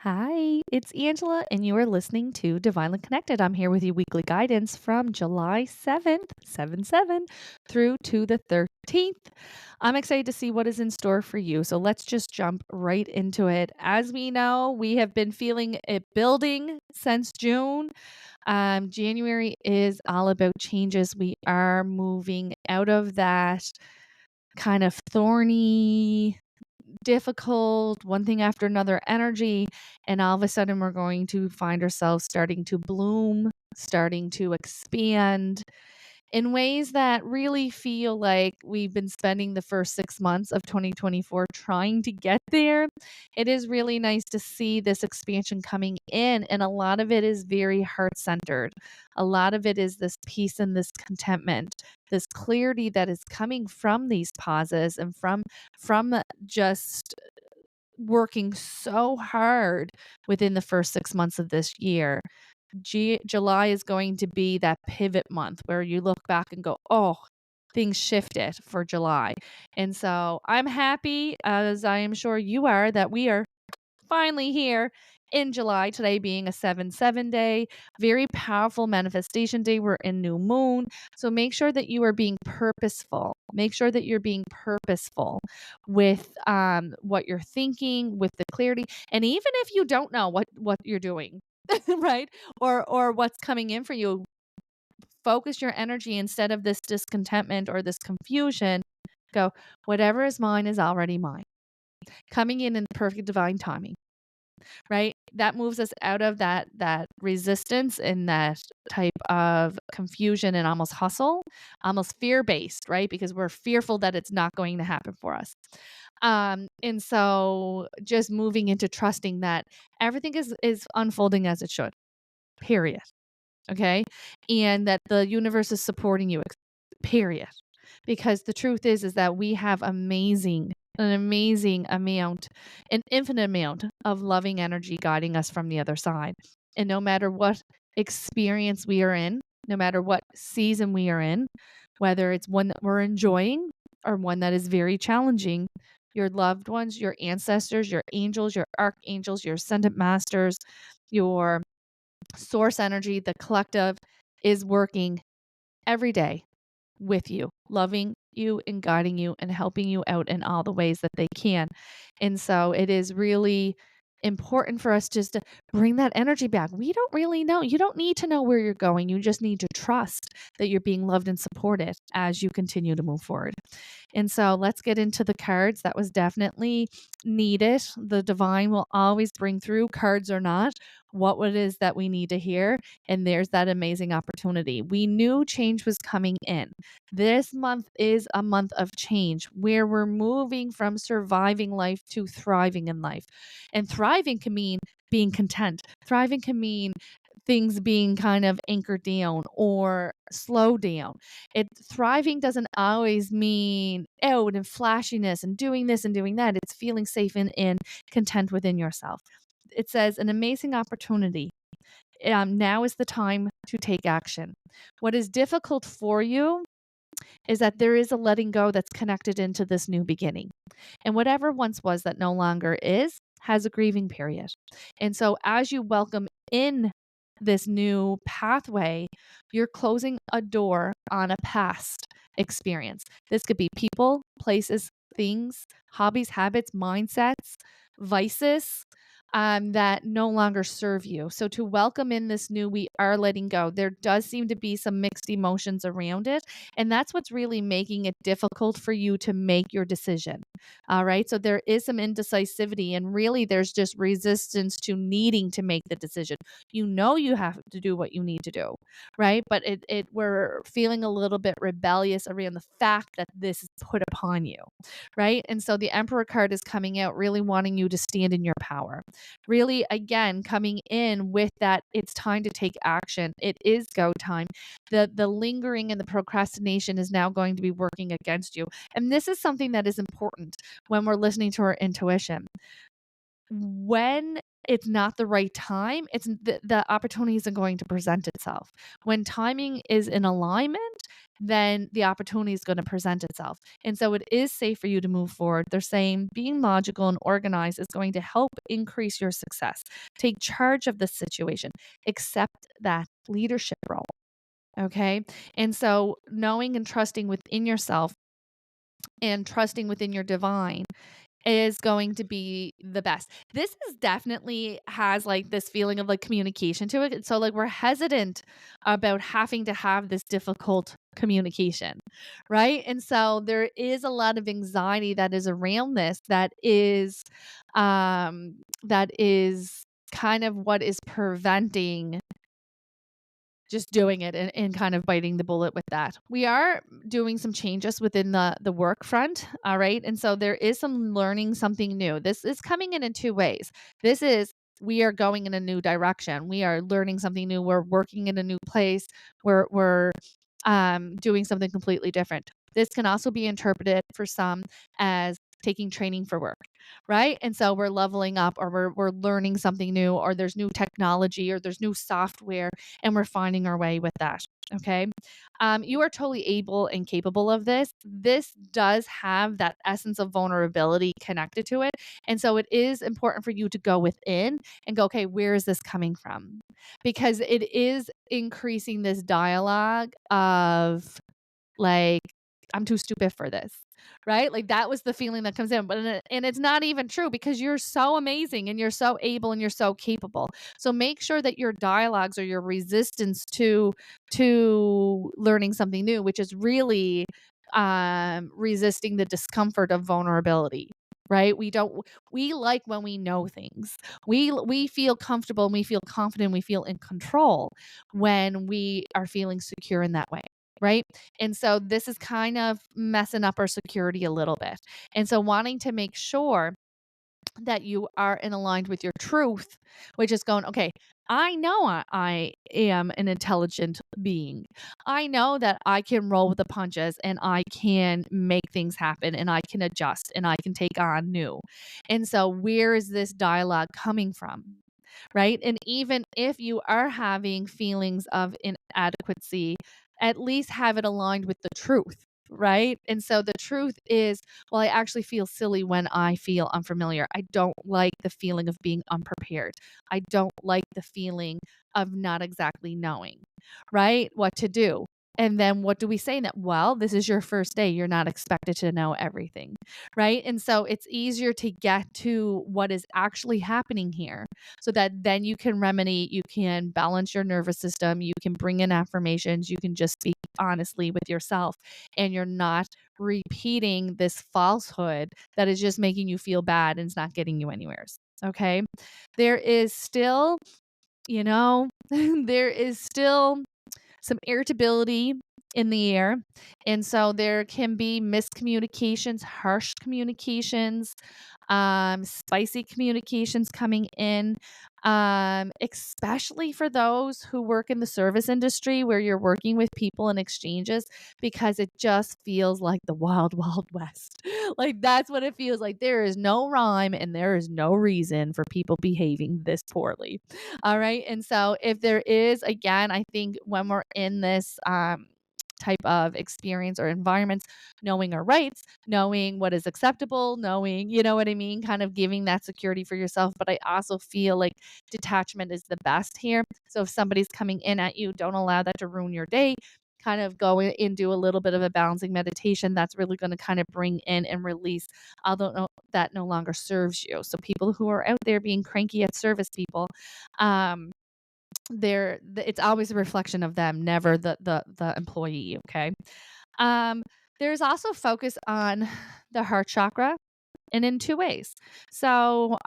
Hi, it's Angela, and you are listening to Divinely Connected. I'm here with you weekly guidance from July 7th, 7 through to the 13th. I'm excited to see what is in store for you. So let's just jump right into it. As we know, we have been feeling it building since June. January is all about changes. We are moving out of that kind of thorny, difficult, one thing after another energy. And all of a sudden, we're going to find ourselves starting to bloom, starting to expand in ways that really feel like we've been spending the first 6 months of 2024 trying to get there. It is really nice to see this expansion coming in, and a lot of it is very heart centered. A lot of it is this peace and this contentment, this clarity that is coming from these pauses and from just working so hard within the first 6 months of this year. July is going to be that pivot month where you look back and go, oh, things shifted for July. And so I'm happy, as I am sure you are, that we are finally here in July, today being a 7/7 day, very powerful manifestation day. We're in new moon. So make sure that you are being purposeful. Make sure that you're being purposeful with what you're thinking, with the clarity. And even if you don't know what you're doing, right? Or what's coming in for you, focus your energy instead of this discontentment or this confusion. Go, whatever is mine is already mine. Coming in perfect divine timing, right? That moves us out of that resistance and that type of confusion and almost hustle, almost fear-based, right? Because we're fearful that it's not going to happen for us. And so just moving into trusting that everything is unfolding as it should. Period. Okay? And that the universe is supporting you. Period. Because the truth is that we have an amazing amount, an infinite amount of loving energy guiding us from the other side. And no matter what experience we are in, no matter what season we are in, whether it's one that we're enjoying or one that is very challenging, your loved ones, your ancestors, your angels, your archangels, your ascendant masters, your source energy, the collective is working every day with you, loving you and guiding you and helping you out in all the ways that they can. And so it is really important for us just to bring that energy back. We don't really know. You don't need to know where you're going. You just need to trust that you're being loved and supported as you continue to move forward. And so let's get into the cards. That was definitely needed. The divine will always bring through, cards or not, what it is that we need to hear. And there's that amazing opportunity. We knew change was coming in. This month is a month of change where we're moving from surviving life to thriving in life. And thriving can mean being content. Thriving can mean things being kind of anchored down or slow down. Thriving doesn't always mean out and flashiness and doing this and doing that. It's feeling safe and content within yourself. It says an amazing opportunity. Now is the time to take action. What is difficult for you is that there is a letting go that's connected into this new beginning. And whatever once was that no longer is has a grieving period. And so as you welcome in this new pathway, you're closing a door on a past experience. This could be people, places, things, hobbies, habits, mindsets, vices that no longer serve you. So to welcome in this new, we are letting go. There does seem to be some mixed emotions around it. And that's what's really making it difficult for you to make your decision. All right. So there is some indecisivity, and really there's just resistance to needing to make the decision. You know you have to do what you need to do, right? But we're feeling a little bit rebellious around the fact that this is put upon you, right? And so the Emperor card is coming out, really wanting you to stand in your power. Really, again, coming in with that, it's time to take action. It is go time. The lingering and the procrastination is now going to be working against you. And this is something that is important when we're listening to our intuition. When it's not the right time, the opportunity isn't going to present itself. When timing is in alignment, then the opportunity is going to present itself. And so it is safe for you to move forward. They're saying being logical and organized is going to help increase your success. Take charge of the situation, accept that leadership role. Okay. And so knowing and trusting within yourself and trusting within your divine is going to be the best. This is definitely has like this feeling of like communication to it. And so like we're hesitant about having to have this difficult communication, right? And so there is a lot of anxiety that is around this that is kind of what is preventing just doing it and kind of biting the bullet with that. We are doing some changes within the work front, all right? And so there is some learning something new. This is coming in two ways. This is we are going in a new direction. We are learning something new. We're working in a new place. We're doing something completely different. This can also be interpreted for some as taking training for work, right? And so we're leveling up or we're learning something new or there's new technology or there's new software and we're finding our way with that. Okay. You are totally able and capable of this. This does have that essence of vulnerability connected to it. And so it is important for you to go within and go, okay, where is this coming from? Because it is increasing this dialogue of like, I'm too stupid for this, right? Like that was the feeling that comes in, but and it's not even true because you're so amazing and you're so able and you're so capable. So make sure that your dialogues or your resistance to learning something new, which is really resisting the discomfort of vulnerability. Right? We like when we know things. We feel comfortable and we feel confident, we feel in control when we are feeling secure in that way. Right. And so this is kind of messing up our security a little bit. And so wanting to make sure that you are in aligned with your truth, which is going, okay, I know I am an intelligent being. I know that I can roll with the punches and I can make things happen and I can adjust and I can take on new. And so where is this dialogue coming from? Right. And even if you are having feelings of inadequacy, at least have it aligned with the truth. Right. And so the truth is, well, I actually feel silly when I feel unfamiliar. I don't like the feeling of being unprepared. I don't like the feeling of not exactly knowing, right? What to do. And then what do we say that? Well, this is your first day. You're not expected to know everything, right? And so it's easier to get to what is actually happening here so that then you can remedy, you can balance your nervous system, you can bring in affirmations, you can just speak honestly with yourself, and you're not repeating this falsehood that is just making you feel bad and it's not getting you anywhere. Okay. There is still, there is still some irritability in the air. And so there can be miscommunications, harsh communications, spicy communications coming in, especially for those who work in the service industry where you're working with people in exchanges because it just feels like the wild, wild west. Like that's what it feels like. There is no rhyme and there is no reason for people behaving this poorly. All right. And so if there is, again, I think when we're in this, type of experience or environments, knowing our rights, knowing what is acceptable, knowing, you know what I mean, kind of giving that security for yourself. But I also feel like detachment is the best here. So if somebody's coming in at you, don't allow that to ruin your day. Kind of go in and do a little bit of a balancing meditation. That's really going to kind of bring in and release, although that no longer serves you. So people who are out there being cranky at service people, um, it's always a reflection of them, never the employee. Okay. Um, there's also focus on the heart chakra and in two ways. So,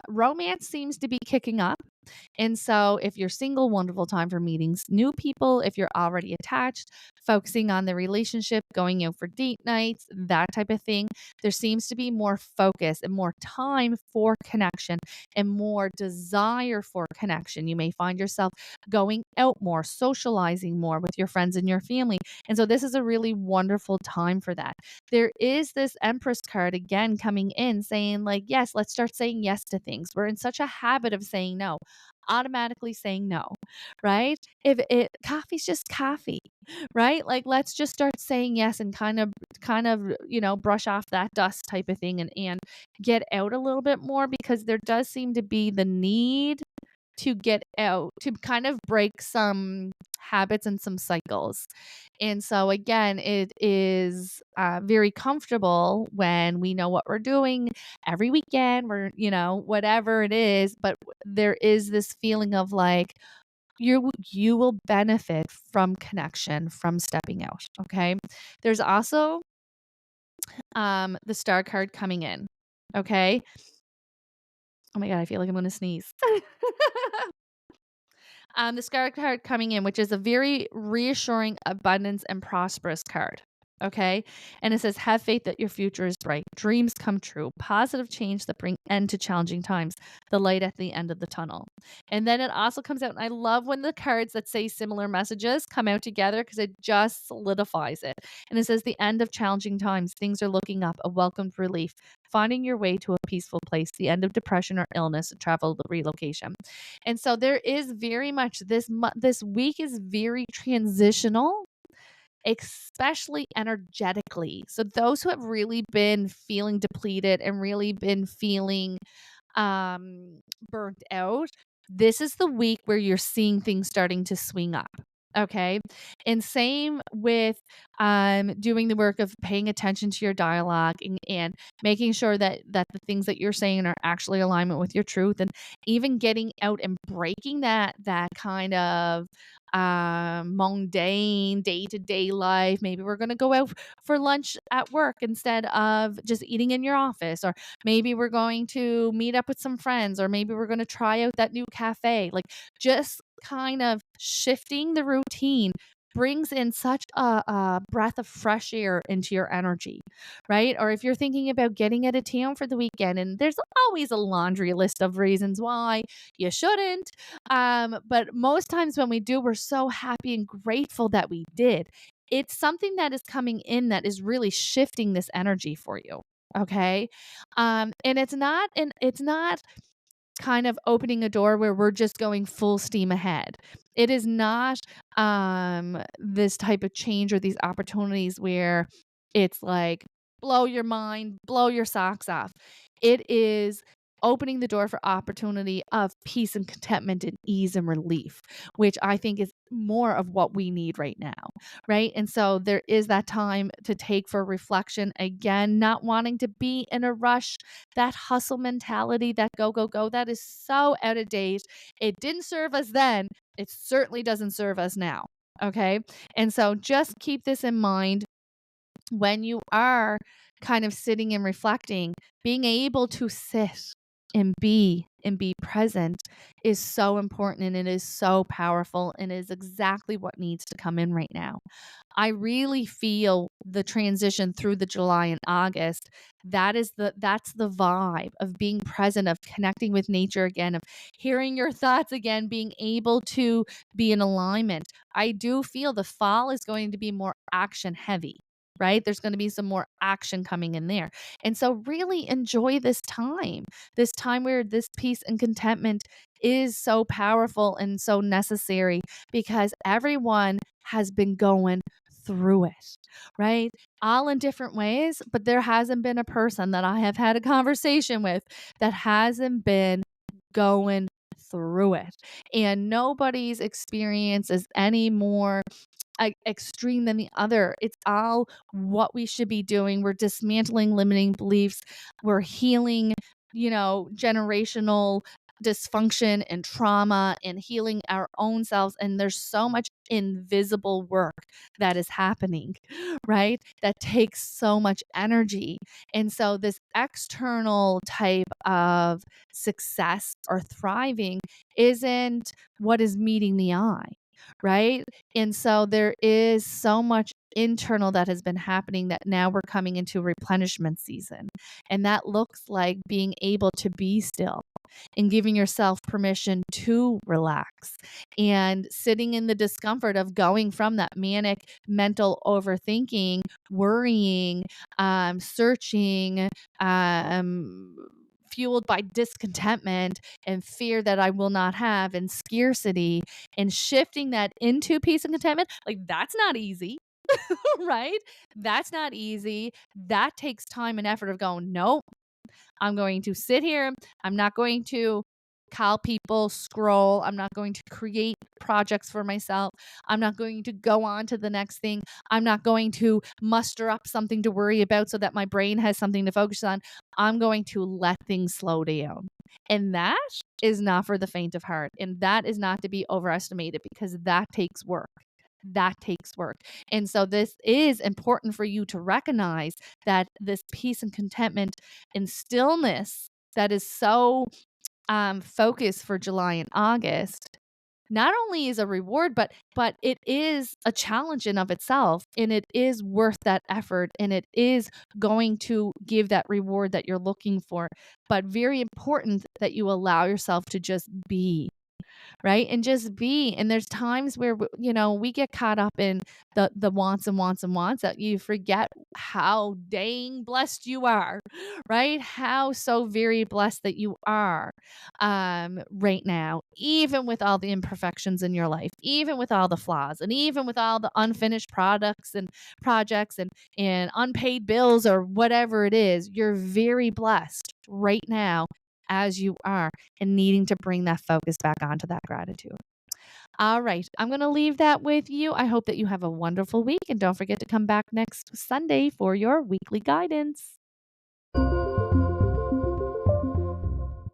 romance seems to be kicking up. And so, if you're single, wonderful time for meeting new people. If you're already attached, focusing on the relationship, going out for date nights, that type of thing. There seems to be more focus and more time for connection and more desire for connection. You may find yourself going out more, socializing more with your friends and your family. And so, this is a really wonderful time for that. There is this Empress card again coming in saying, like, yes, let's start saying yes to things. We're in such a habit of saying no. automatically saying no, right? If it coffee's just coffee, right? Like, let's just start saying yes and kind of brush off that dust type of thing and get out a little bit more, because there does seem to be the need to get out, to kind of break some habits and some cycles. And so, again, it is very comfortable when we know what we're doing every weekend, whatever it is. But there is this feeling of like, you will benefit from connection, from stepping out. Okay. There's also the star card coming in. Okay. Oh my God, I feel like I'm going to sneeze. The star card coming in, which is a very reassuring, abundance, and prosperous card. Okay. And it says, have faith that your future is bright. Dreams come true. Positive change that bring end to challenging times. The light at the end of the tunnel. And then it also comes out. And I love when the cards that say similar messages come out together, because it just solidifies it. And it says, the end of challenging times. Things are looking up. A welcomed relief. Finding your way to a peaceful place. The end of depression or illness. Travel, relocation. And so there is very much this week is very transitional, especially energetically. So those who have really been feeling depleted and really been feeling burnt out, this is the week where you're seeing things starting to swing up. Okay. And same with doing the work of paying attention to your dialogue and making sure that the things that you're saying are actually alignment with your truth, and even getting out and breaking that kind of mundane day-to-day life. Maybe we're going to go out for lunch at work instead of just eating in your office, or maybe we're going to meet up with some friends, or maybe we're going to try out that new cafe. Like, just kind of shifting the routine brings in such a breath of fresh air into your energy, right? Or if you're thinking about getting out of town for the weekend, and there's always a laundry list of reasons why you shouldn't, but most times when we do, we're so happy and grateful that we did. It's something that is coming in that is really shifting this energy for you. Okay. And it's not kind of opening a door where we're just going full steam ahead. It is not this type of change or these opportunities where it's like blow your mind, blow your socks off. It is opening the door for opportunity of peace and contentment and ease and relief, which I think is more of what we need right now, right? And so there is that time to take for reflection, again, not wanting to be in a rush. That hustle mentality, that go, go, go, that is so out of date. It didn't serve us then. It certainly doesn't serve us now. Okay. And so just keep this in mind when you are kind of sitting and reflecting. Being able to sit and be present is so important, and it is so powerful, and is exactly what needs to come in right now. I really feel the transition through the July and August. That's the vibe of being present, of connecting with nature again, of hearing your thoughts again, being able to be in alignment. I do feel the fall is going to be more action heavy. Right? There's going to be some more action coming in there. And so really enjoy this time where this peace and contentment is so powerful and so necessary, because everyone has been going through it, right? All in different ways, but there hasn't been a person that I have had a conversation with that hasn't been going through it. And nobody's experience is any more extreme than the other. It's all what we should be doing. We're dismantling limiting beliefs. We're healing, generational dysfunction and trauma, and healing our own selves. And there's so much invisible work that is happening, right? That takes so much energy. And so this external type of success or thriving isn't what is meeting the eye, right? And so there is so much internal that has been happening, that now we're coming into replenishment season. And that looks like being able to be still and giving yourself permission to relax, and sitting in the discomfort of going from that manic mental overthinking, worrying, searching, fueled by discontentment and fear that I will not have and scarcity, and shifting that into peace and contentment, like that's not easy. Right? That's not easy. That takes time and effort of going, nope, I'm going to sit here. I'm not going to call people, scroll. I'm not going to create projects for myself. I'm not going to go on to the next thing. I'm not going to muster up something to worry about so that my brain has something to focus on. I'm going to let things slow down. And that is not for the faint of heart. And that is not to be overestimated because that takes work. That takes work. And so this is important for you to recognize that this peace and contentment and stillness that is so focused for July and August not only is a reward, but it is a challenge in of itself, and it is worth that effort, and it is going to give that reward that you're looking for. But very important that you allow yourself to just be, right? And just be. And there's times where we get caught up in the wants and wants and wants that you forget how dang blessed you are, right? How so very blessed that you are right now, even with all the imperfections in your life, even with all the flaws, and even with all the unfinished products and projects and unpaid bills or whatever it is, you're very blessed right now as you are, and needing to bring that focus back onto that gratitude. All right. I'm going to leave that with you. I hope that you have a wonderful week, and don't forget to come back next Sunday for your weekly guidance.